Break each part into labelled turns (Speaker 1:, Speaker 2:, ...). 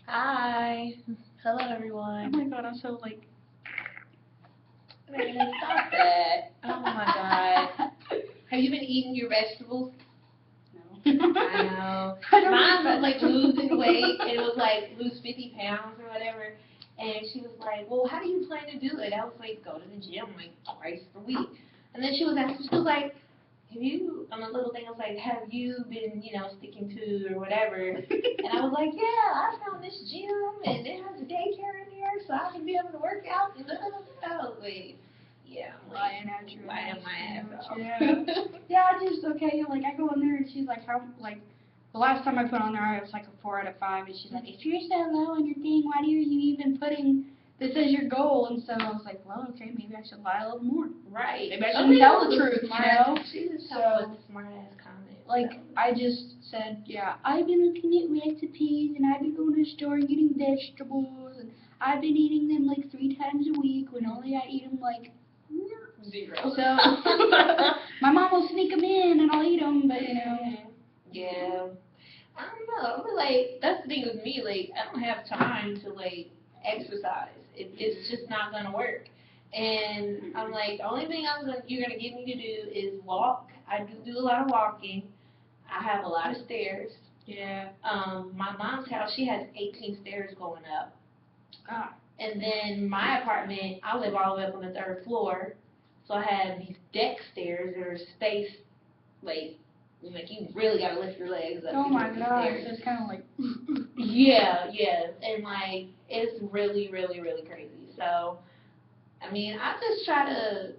Speaker 1: Hi. Hello,
Speaker 2: Oh
Speaker 1: everyone.
Speaker 2: my god, I'm so like.
Speaker 1: Man, stop that. Oh my god. Have you been eating your vegetables?
Speaker 2: No.
Speaker 1: I know.
Speaker 2: I don't
Speaker 1: Mine
Speaker 2: eat
Speaker 1: was like
Speaker 2: vegetables.
Speaker 1: losing weight. It was like lose 50 pounds or whatever. And she was like, well, how do you plan to do it? I was like, go to the gym like twice a week. And then she was asking, she was like, have you, on a little thing, I was like, have you been, sticking to or whatever? And I was like, yeah, I found this gym and it has a daycare in there so I can be able to work out. And I was like, yeah, I'm like,
Speaker 2: Lying at you.
Speaker 1: lying my ass off.
Speaker 2: Yeah. Yeah, I go in there and she's like, how, like, the last time I put on there, I was like a 4 out of 5, and she's like, if you're so low on your thing, why are you even putting this as your goal? And so I was like, well, okay, maybe I should lie a little more.
Speaker 1: Right.
Speaker 2: Maybe I shouldn't tell the truth,
Speaker 1: smart,
Speaker 2: you know?
Speaker 1: She just
Speaker 2: So,
Speaker 1: told us a smart ass comment.
Speaker 2: like,
Speaker 1: So.
Speaker 2: I just said, yeah, I've been looking at recipes, and I've been going to the store and getting vegetables, and I've been eating them like 3 times a week when only I eat them like
Speaker 1: 0.
Speaker 2: So, my mom will sneak them in and I'll eat them, but
Speaker 1: Yeah. I don't know. I'm like, that's the thing with me. Like, I don't have time to like exercise. It's just not gonna work. And I'm like, the only thing you're gonna get me to do is walk. I do a lot of walking. I have a lot of stairs.
Speaker 2: Yeah.
Speaker 1: My mom's house, she has 18 stairs going up.
Speaker 2: Ah.
Speaker 1: And then my apartment, I live all the way up on the 3rd floor. So I have these deck stairs that are spaced, like you really gotta lift your legs up.
Speaker 2: Oh my
Speaker 1: gosh,
Speaker 2: so it's kind of like.
Speaker 1: Yeah, and like it's really, really, really crazy. So, I mean, I just try to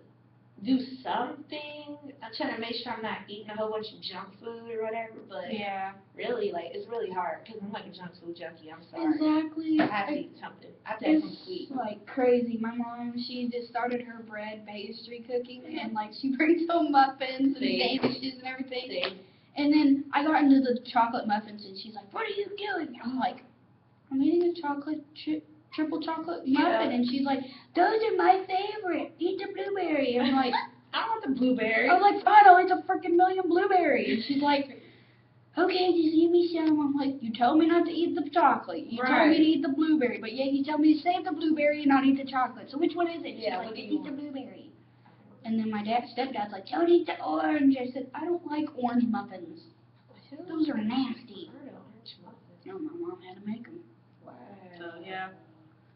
Speaker 1: do something. I try to make sure I'm not eating a whole bunch of junk food or whatever. But
Speaker 2: yeah.
Speaker 1: really, like it's really hard because I'm like a junk food junkie. I'm sorry.
Speaker 2: Exactly.
Speaker 1: I have to eat something. I have to have some sweet.
Speaker 2: It's like crazy. My mom, she just started her bread pastry cooking, and like she brings home muffins and sandwiches and everything.
Speaker 1: See?
Speaker 2: And then I got into the chocolate muffins, and she's like, "What are you doing?" I'm like, "I'm eating a chocolate triple chocolate muffin," and she's like, "Those are my favorite. Eat the blueberry." I'm like,
Speaker 1: I want the blueberry.
Speaker 2: I was like, "Fine, I'll eat a freaking million blueberries." And she's like, "Okay, just give me some." I'm like, "You told me not to eat the chocolate. You told me to eat the blueberry, but yet you tell me to save the blueberry and not eat the chocolate. So which one is it?" She's like, "Just eat the blueberry." And then my stepdad's like, "Don't eat the orange." I said, "I don't like orange muffins. Those are nasty." No, my mom had to make them.
Speaker 1: Wow.
Speaker 2: So, yeah.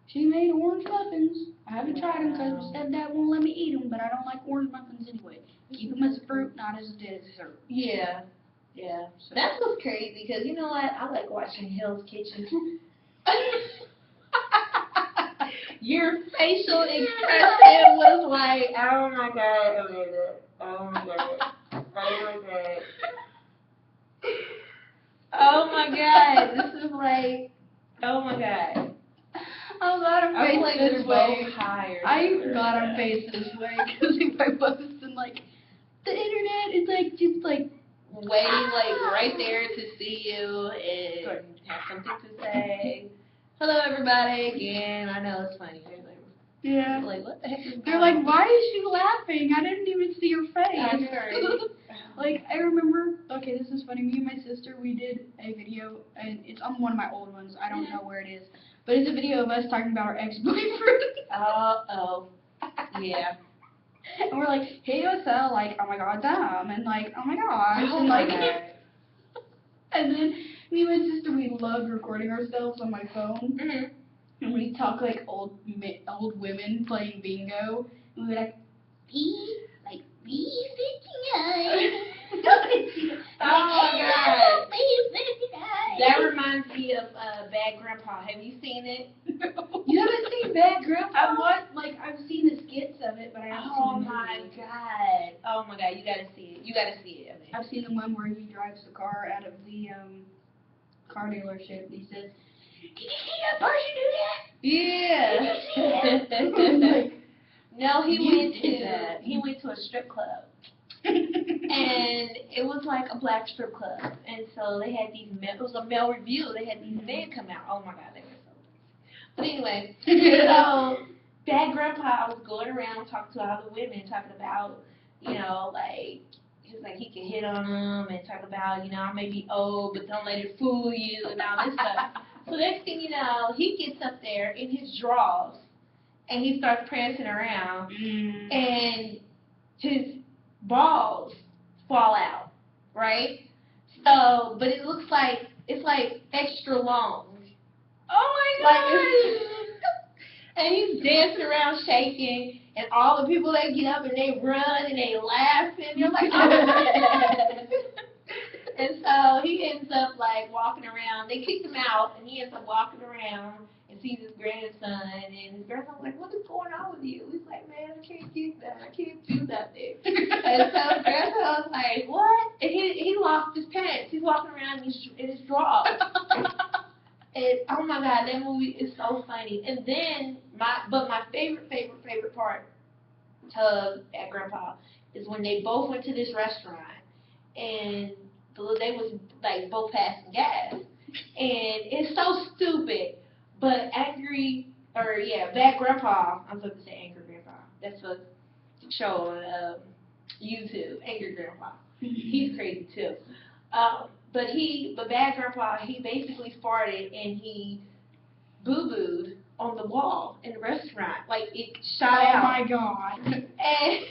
Speaker 2: She made orange muffins. I haven't tried them because my stepdad won't let me eat them, but I don't like orange muffins anyway. Keep them as a fruit, not as a dessert.
Speaker 1: Yeah. Yeah. So. That's what's crazy because you know what? I like watching Hell's Kitchen. Your facial expression was like, oh my god, Amanda. Oh my god. Oh my god. Oh my god. This is like, oh my god.
Speaker 2: I'm glad I'm faced
Speaker 1: like
Speaker 2: this way.
Speaker 1: I'm
Speaker 2: glad I'm faced this way because if I wasn't like, the internet is like just like
Speaker 1: waiting like right there to see you and have something to say. Hello everybody again. I know it's funny.
Speaker 2: Yeah.
Speaker 1: Like what the heck is
Speaker 2: They're like, why is she laughing? I didn't even see her face. Like I remember. Okay, this is funny. Me and my sister, we did a video, and it's on one of my old ones. I don't know where it is, but it's a video of us talking about our ex-boyfriend.
Speaker 1: Oh. Yeah.
Speaker 2: And we're like, hey, Osel, like, oh my god, dumb, and like, oh my gosh, and like, and then me and my sister, we loved recording ourselves on my phone, and we talk like old women playing bingo, and we were like, be 59.
Speaker 1: Oh my god. That reminds me of Bad Grandpa. Have you seen it?
Speaker 2: No.
Speaker 1: You haven't seen Bad Grandpa?
Speaker 2: I've seen the skits of it, but I haven't seen the movie.
Speaker 1: Oh my god, you gotta see it. You gotta see it. I mean.
Speaker 2: I've seen the one where he drives the car out of the car dealership and he says, "Did you see that person do that?"
Speaker 1: Yeah.
Speaker 2: Did you see that?
Speaker 1: No, he went to a strip club. And it was like a black strip club. And so they had these men, it was a male review, they had these men come out. Oh my god, they were so crazy. But anyway, so Bad Grandpa was going around talking to all the women, talking about, like, he was like he could hit on them and talk about, I may be old, but don't let it fool you and all this stuff. So next thing you know, he gets up there in his drawers and he starts prancing around, and his balls fall out, right? So, but it looks like it's like extra long.
Speaker 2: Oh my
Speaker 1: Like, and he's dancing around shaking, and all the people that get up and they run and they laugh and they're like, oh my God. And so he ends up like walking around. They kicked him out, and he ends up walking around and sees his grandson, and his grandson's like, what is going on with you? He's like, man, I can't get that. I can't do nothing. And so his grandson was like, what? And he lost his pants. He's walking around in his drawers. And oh my God, that movie is so funny. And then my favorite part of at Grandpa is when they both went to this restaurant, and they was like both passing gas, and it's so stupid. But Bad Grandpa. I'm supposed to say Angry Grandpa. That's a show on YouTube. Angry Grandpa. He's crazy too. But Bad Grandpa, he basically farted and he boo-booed on the wall in the restaurant. Like, it shot out.
Speaker 2: Oh my God.
Speaker 1: And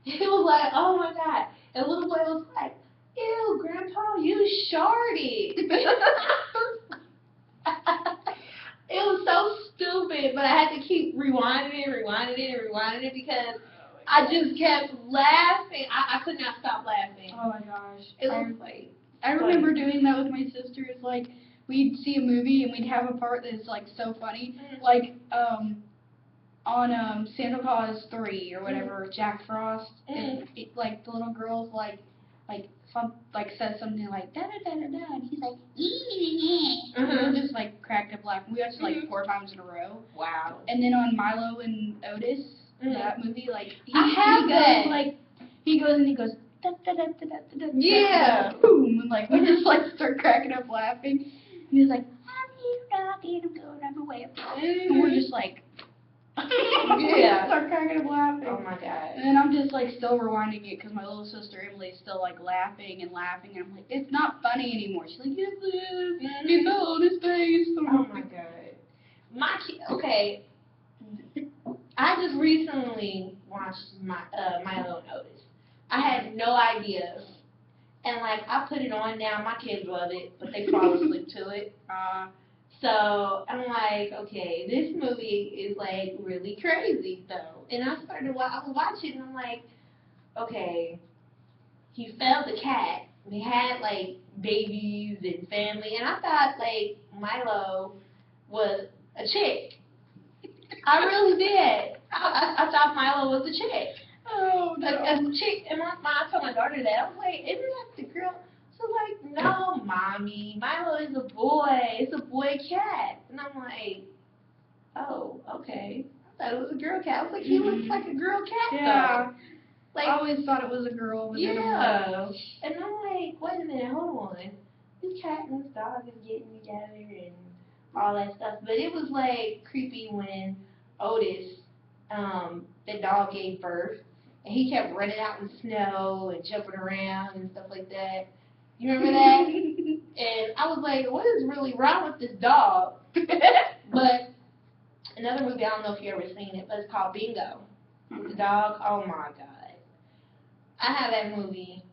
Speaker 1: he was like, oh my God. And little boy was like, ew, Grandpa, you sharted. It was so stupid, but I had to keep rewinding it because I just kept laughing. I could not stop laughing.
Speaker 2: Oh my gosh.
Speaker 1: It was like,
Speaker 2: I remember doing that with my sisters. Like, we'd see a movie and we'd have a part that's like so funny. Like, on Santa Claus 3 or whatever, Jack Frost, it, like the little girl's like says something like da da da da da, and he's like we just like cracked up laughing. We watched it like 4 times in a row.
Speaker 1: wow.
Speaker 2: And then on Milo and Otis, that movie, like he goes and he goes da da da da da da.
Speaker 1: Yeah.
Speaker 2: Boom, and like we just like start cracking up laughing. And he's like, I'm knocking, I'm going, I'm away. And we're just like.
Speaker 1: Yeah.
Speaker 2: Start cracking up laughing.
Speaker 1: Oh my God.
Speaker 2: And then I'm just like still rewinding it because my little sister Emily's still like laughing, and I'm like, it's not funny anymore. She's like, yes, it is. He fell on his face.
Speaker 1: Oh my God. Okay. I just recently watched Milo and Otis. I had no idea. And like I put it on now, my kids love it, but they fall asleep to it. So I'm like, okay, this movie is like really crazy though. And I was watching and I'm like, okay, he fed the cat. And he had like babies and family, and I thought like Milo was a chick. I really did. I thought Milo was a chick.
Speaker 2: Oh no.
Speaker 1: A chick, and I told my daughter that. I was like, isn't that the girl? So like, no, mommy, Milo is a boy. It's a boy cat. And I'm like, oh, okay. I thought it was a girl cat. I was like, he looks like a girl cat
Speaker 2: Yeah.
Speaker 1: though. Like,
Speaker 2: I always thought it was a girl. But
Speaker 1: yeah. And I'm like, wait a minute, hold on. This cat and this dog is getting together and all that stuff. But it was like creepy when Otis, the dog gave birth, and he kept running out in the snow and jumping around and stuff like that. You remember that? And I was like, what is really wrong with this dog? But another movie, I don't know if you ever seen it, but it's called Bingo. The dog, oh my God. I had that movie,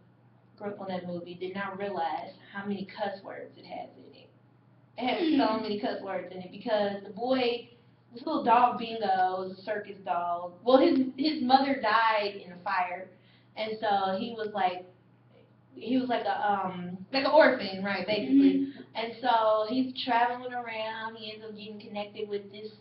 Speaker 1: grew up on that movie, did not realize how many cuss words it has in it. It has so many cuss words in it because the boy, this little dog Bingo was a circus dog. Well, his mother died in a fire, and so he was like an orphan, right, basically. And so he's traveling around. He ends up getting connected with this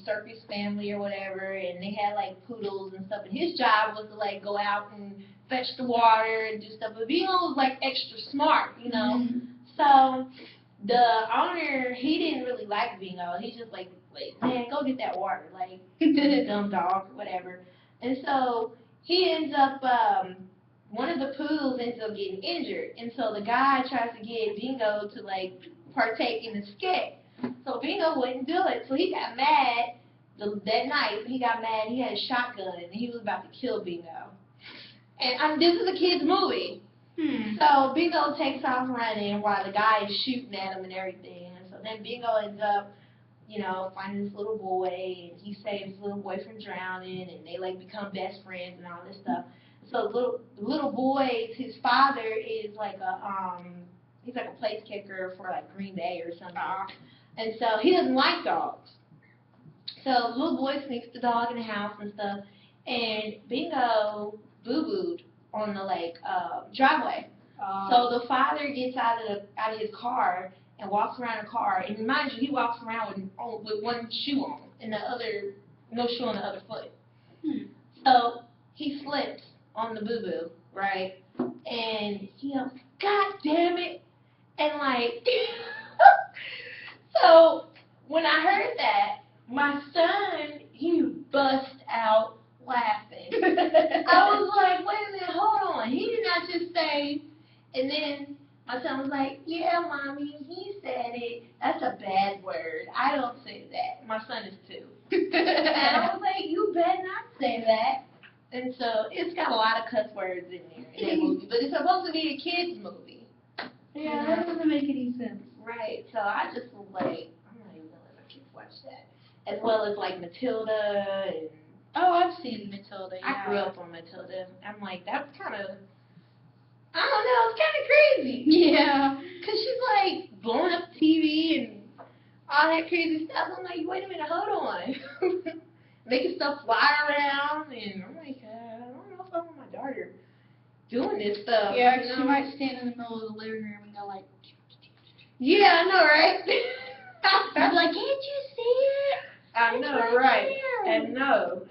Speaker 1: circus family or whatever, and they had like poodles and stuff. And his job was to like go out and fetch the water and do stuff. But Bingo was like extra smart, you know. So the owner, he didn't really like Bingo. He's just like, man, go get that water, like dumb dog or whatever. And so he ends up. One of the poodles ends up getting injured, and so the guy tries to get Bingo to like partake in the skit. So Bingo wouldn't do it, so he got mad that night. He got mad. He had a shotgun, and he was about to kill Bingo. And this is a kid's movie, So Bingo takes off running while the guy is shooting at him and everything. And so then Bingo ends up, finding this little boy, and he saves the little boy from drowning, and they like become best friends and all this stuff. So the little boy, his father is like he's like a place kicker for like Green Bay or something. And so he doesn't like dogs. So the little boy sneaks the dog in the house and stuff, and Bingo boo-booed on the driveway. So the father gets out of his car and walks around the car, and mind you, he walks around with one shoe on and no shoe on the other foot. So he slips on the boo-boo, right? And he goes, "God damn it!" And so when I heard that, my son, he bust out laughing. I was like, wait a minute, hold on. He did not just say, and then my son was like, "Yeah, Mommy, he said it. That's a bad word. I don't say that." My son is 2. And I was like, "You better not say that." And so it's got a lot of cuss words in there in that movie. But it's supposed to be a kid's movie.
Speaker 2: Yeah, that doesn't make any sense.
Speaker 1: Right. So I just was like, I'm not even going to let my kids watch that. As well as like Matilda and...
Speaker 2: Oh, I've seen Matilda, yeah.
Speaker 1: I grew up on Matilda. I'm like, that's kind of... I don't know, it's kind of crazy.
Speaker 2: Yeah.
Speaker 1: Because she's like blowing up the TV and all that crazy stuff. I'm like, wait a minute, hold on. Making stuff fly around, and I'm like, I don't know if I want my daughter doing this stuff.
Speaker 2: Yeah, she might stand in the middle of the living room and go like...
Speaker 1: Yeah, I know, right?
Speaker 2: I'd be like, "Can't you see it?
Speaker 1: I know, right? I know.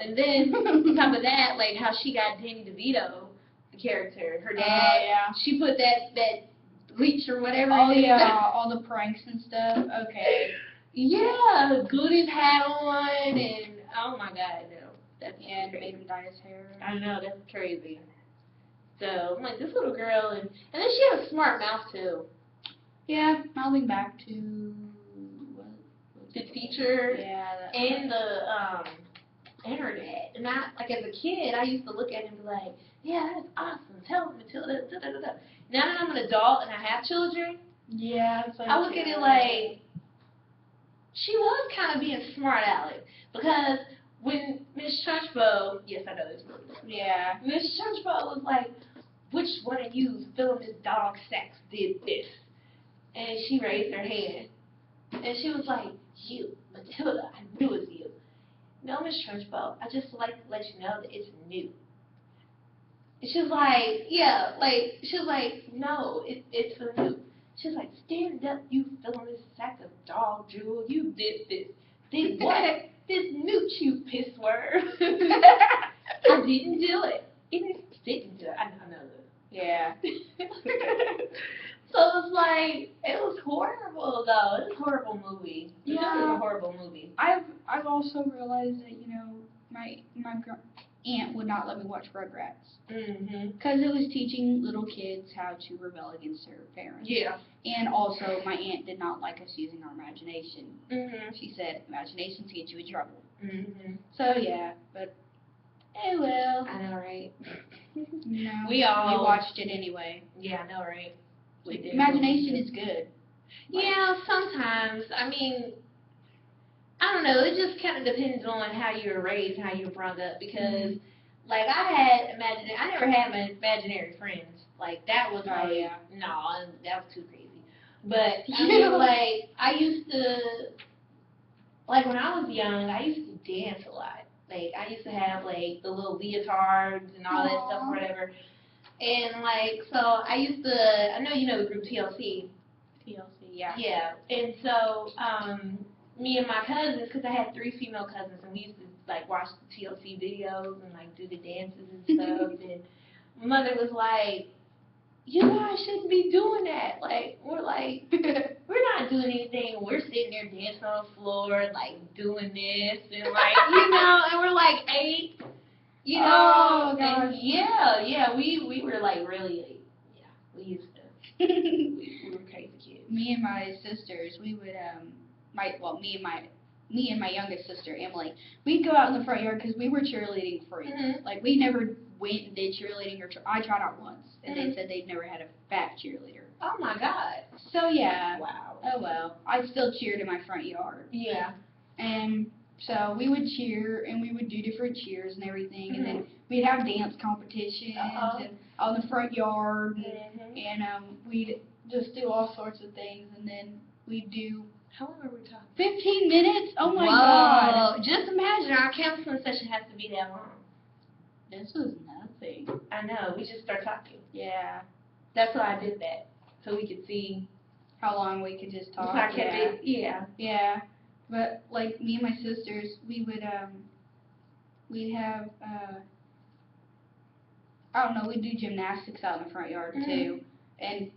Speaker 1: And then on top of that, like how she got Danny DeVito, the character, her dad.
Speaker 2: Yeah.
Speaker 1: She put that bleach or whatever.
Speaker 2: Oh yeah, all the pranks and stuff. Okay.
Speaker 1: Yeah, glued his hat on, and oh my God, no, that's
Speaker 2: and made him dye his hair.
Speaker 1: I know, that's crazy. So I'm like, this little girl, and then she had a smart mouth too.
Speaker 2: Yeah, mouthing back to
Speaker 1: The teacher.
Speaker 2: Yeah.
Speaker 1: And and her dad. And I, like as a kid, I used to look at him and be like, yeah, that's awesome. Tell him Matilda. Da, da, da, da. Now that I'm an adult and I have children,
Speaker 2: yeah,
Speaker 1: I look at it like she was kind of being smart aleck, because when Miss Trunchbull, yes, I know this movie.
Speaker 2: Yeah.
Speaker 1: Miss Trunchbull was like, which one of you filling this dog sex did this? And she raised her hand. And she was like, you, Matilda, I knew it was you. No, Miss Trunchbull, I just like to let you know that it's new. And she was like, yeah, like, she was like, no, it's for new. She was like, stand up, you filling this sack of dog drool, you did this. Did what? This nooch, you piss word. I didn't do it. It didn't do it. I know that.
Speaker 2: Yeah.
Speaker 1: So it was like, it was horrible though. It was a horrible movie. It was a horrible movie.
Speaker 2: I've also realized that, my aunt would not let me watch Rugrats. Because it was teaching little kids how to rebel against their parents.
Speaker 1: Yeah.
Speaker 2: And also, my aunt did not like us using our imagination. She said, imaginations get you in trouble. So, yeah, but, well.
Speaker 1: I know, right?
Speaker 2: We watched it anyway.
Speaker 1: Yeah, I know, right?
Speaker 2: Imagination is good.
Speaker 1: Yeah, sometimes. I mean, I don't know. It just kind of depends on how you were raised, how you were brought up. Because, like, I never had my imaginary friends. Like, that was no, that was too crazy. But I mean, like, I used to, like, when I was young, I used to dance a lot. Like, I used to have, like, the little leotards and all that stuff, or whatever. And, like, so I used to, I know you know the group TLC.
Speaker 2: TLC, yeah.
Speaker 1: Yeah. And so, me and my cousins, because I had 3 female cousins, and we used to, like, watch the TLC videos and, like, do the dances and stuff. And my mother was like, you guys shouldn't be doing that. Like, we're like, we're not doing anything. We're sitting there dancing on the floor, like, doing this. And, like, and we're like 8.
Speaker 2: Oh, gosh.
Speaker 1: And yeah, we were like really, we used to, we were crazy kids.
Speaker 2: Me and my sisters, we would, me and my youngest sister, Emily, we'd go out in the front yard because we were cheerleading freaks. Like, we never went and did cheerleading, I tried out once, and they said they'd never had a fat cheerleader.
Speaker 1: Oh my God.
Speaker 2: So yeah.
Speaker 1: Wow.
Speaker 2: Oh well. I still cheered in my front yard.
Speaker 1: Yeah.
Speaker 2: And so we would cheer, and we would do different cheers and everything, and then we'd have dance competitions and on the front yard, and we'd just do all sorts of things, and then we'd do.
Speaker 1: How long are we talking?
Speaker 2: 15 minutes? Oh my God!
Speaker 1: Just imagine our counseling session has to be that long.
Speaker 2: This was nothing.
Speaker 1: I know. We just start talking.
Speaker 2: Yeah.
Speaker 1: That's why I did that, so we could see
Speaker 2: how long we could just talk.
Speaker 1: Yeah.
Speaker 2: Yeah. But like me and my sisters, we would we'd have I don't know, we'd do gymnastics out in the front yard too.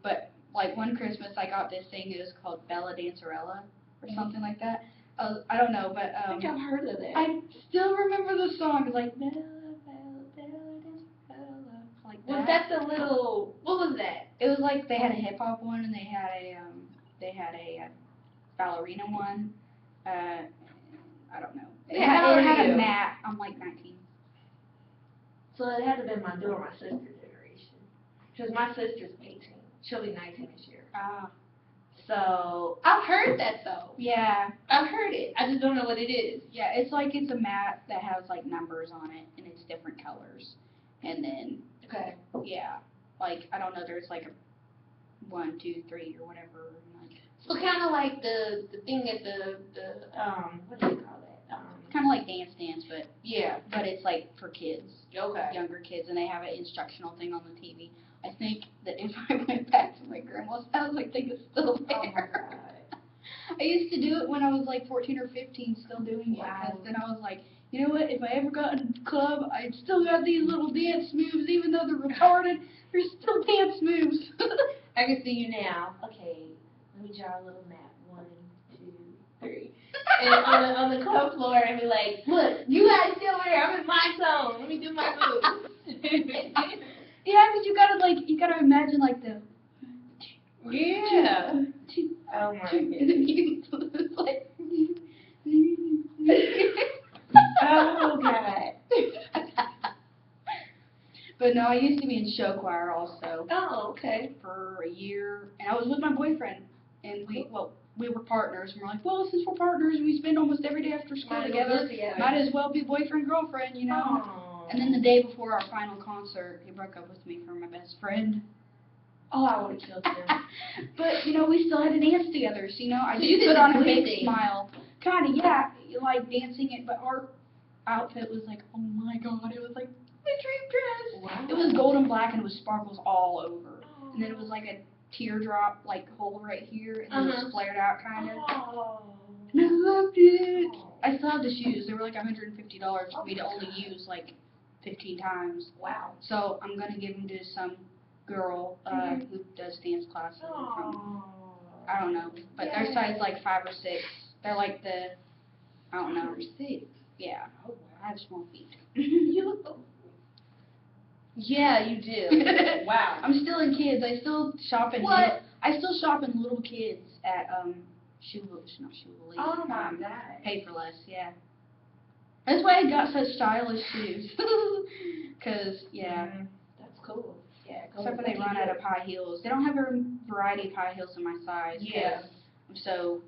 Speaker 2: But like one Christmas I got this thing, it was called Bella Dancerella or something like that. I don't know, but
Speaker 1: I think I've heard of that.
Speaker 2: I still remember the song. It's like Bella, Bella, Bella Dancerella, like that.
Speaker 1: Was that the little? What was that?
Speaker 2: It was like they had a hip hop one and they had a ballerina one. I don't know. It had a mat. I'm like 19.
Speaker 1: So it had to have been my sister's generation. Because my sister's 18. She'll be 19 this year.
Speaker 2: Ah.
Speaker 1: So I've heard that though.
Speaker 2: Yeah.
Speaker 1: I've heard it. I just don't know what it is.
Speaker 2: Yeah, it's a mat that has like numbers on it and it's different colors. And then yeah. Like I don't know, there's like a 1, 2, 3 or whatever.
Speaker 1: So kind of like the thing at the what do you call that?
Speaker 2: Kind of like dance, but
Speaker 1: yeah,
Speaker 2: but it's like for kids,
Speaker 1: younger
Speaker 2: kids, and they have an instructional thing on the TV. I think that if I went back to my grandma's house, I think it's still there.
Speaker 1: Oh my God.
Speaker 2: I used to do it when I was like 14 or 15, still doing it. Because then I was like, you know what? If I ever got in a club, I'd still got these little dance moves, even though they're retarded. They're still dance moves.
Speaker 1: I can see you now. Okay. Let me draw a little map. 1, 2, 3. And on the club floor, and be like, look, you guys stay over there. I'm in my zone. Let me do my moves.
Speaker 2: Yeah, because you gotta imagine like the.
Speaker 1: Yeah. Oh my goodness.
Speaker 2: Like.
Speaker 1: Oh God.
Speaker 2: But no, I used to be in show choir also.
Speaker 1: Oh, okay.
Speaker 2: For a year, and I was with my boyfriend, and we were partners. And we're like, well, since we're partners, we spend almost every day after school together. Might as well be boyfriend girlfriend, you know.
Speaker 1: Aww.
Speaker 2: And then the day before our final concert, he broke up with me for my best friend.
Speaker 1: Oh, I would have killed him.
Speaker 2: But you know, we still had to dance together. So you know, I
Speaker 1: so
Speaker 2: just put on a big smile. Kinda, yeah, like dancing it, but our outfit was like, oh my God, it was like my dream dress.
Speaker 1: Wow.
Speaker 2: It was gold and black and it was sparkles all over. And then it was like a teardrop like hole right here and then it was flared out kind of. And I loved it. I still have the shoes. They were like $150 for me to only use like 15 times.
Speaker 1: Wow.
Speaker 2: So I'm gonna give them to some girl who does dance classes from, I don't know, but their size like 5 or 6. They're like the, I don't know.
Speaker 1: 5 or 6.
Speaker 2: Yeah. Oh, wow. I have small feet.
Speaker 1: Yeah, you do. Wow.
Speaker 2: I'm still in kids. I still shop in little kids at
Speaker 1: Oh my God.
Speaker 2: Paperless, yeah. That's why I got such stylish shoes. Cause
Speaker 1: that's cool. Yeah.
Speaker 2: Except for they run out of high heels. They don't have a variety of high heels in my size.
Speaker 1: Yeah.
Speaker 2: I'm so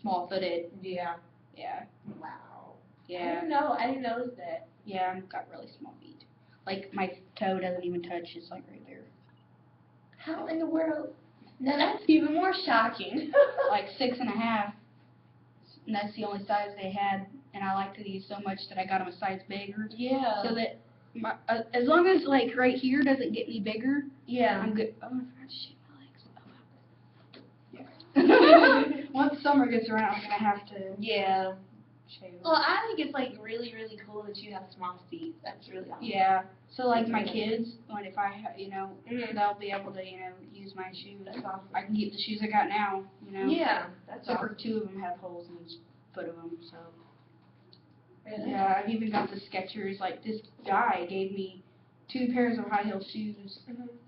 Speaker 2: small-footed.
Speaker 1: Yeah.
Speaker 2: Yeah.
Speaker 1: Wow.
Speaker 2: Yeah.
Speaker 1: I didn't notice that.
Speaker 2: Yeah, I've got really small feet. Like my toe doesn't even touch. It's like right there.
Speaker 1: How in the world? Now that's even more shocking.
Speaker 2: Like 6.5. And that's the only size they had. And I liked these so much that I got them a size bigger.
Speaker 1: Yeah.
Speaker 2: So that as long as like right here doesn't get any bigger, I'm good. Oh, I forgot to shave my legs. Yeah. Once summer gets around, I'm gonna have to.
Speaker 1: Yeah.
Speaker 2: Shave.
Speaker 1: Well, I think it's like really, really cool that you have small feet. That's really awesome.
Speaker 2: Yeah. So like my kids, if I, they'll be able to, use my shoes.
Speaker 1: That's awesome.
Speaker 2: I can keep the shoes I got now,
Speaker 1: Yeah, that's
Speaker 2: Except
Speaker 1: awesome.
Speaker 2: for 2 of them have holes in each foot of them, so.
Speaker 1: Really?
Speaker 2: Yeah, I've even got the Skechers. Like this guy gave me 2 pairs of high heel shoes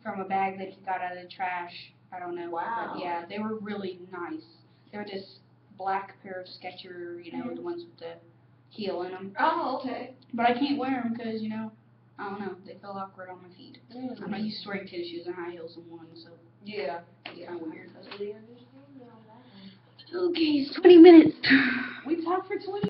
Speaker 2: from a bag that he got out of the trash. I don't know.
Speaker 1: Wow.
Speaker 2: But yeah, they were really nice. They were this black pair of Skechers, the ones with the heel in them.
Speaker 1: Oh, okay.
Speaker 2: But I can't wear them because, I don't know. They feel awkward on my feet.
Speaker 1: Mm.
Speaker 2: I'm not used to wearing tennis shoes and high heels in one, so
Speaker 1: Yeah.
Speaker 2: it's kind of weird.
Speaker 1: Totally understand all that one.
Speaker 2: Okay, it's 20 minutes.
Speaker 1: We talked for 20